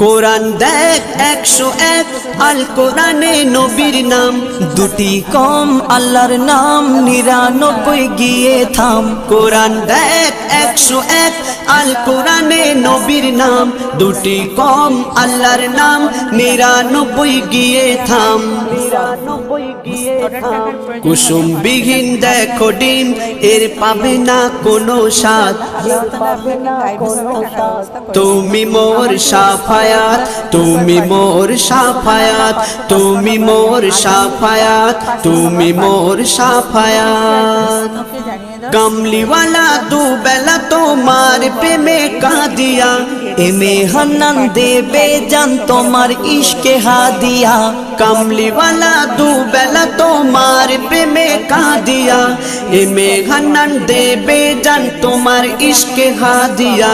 কোরআন দেখ 101 আল কোরআনে নবীর নাম, দুটি কম আল্লাহর নাম 99 গিয়ে থাম। কোরআন দেখ 101 আল কোরআনে নবীর নাম, দুটি কম আল্লাহর নাম 99 গিয়ে থাম। কুসুম বিহীন দেখো ডিম, এর পাবে না কোনো স্বাদ। তুমি মোর সাফায়াত, তুমি মোর সাফায়াত, তুমি মোর সাফায়াত, তুমি মোর সাফায়াত। কামলিওয়ালা দুবেলা তোমার প্রেমে কাঁদিয়া, এমে হান্নান দেবে জান তোমার ইশকে হাদিয়া। কামলিওয়ালা দুবেলা তোমার প্রেমে কাঁদিয়া, এমে হান্নান দেবে জান তোমার ইশকে হাদিয়া।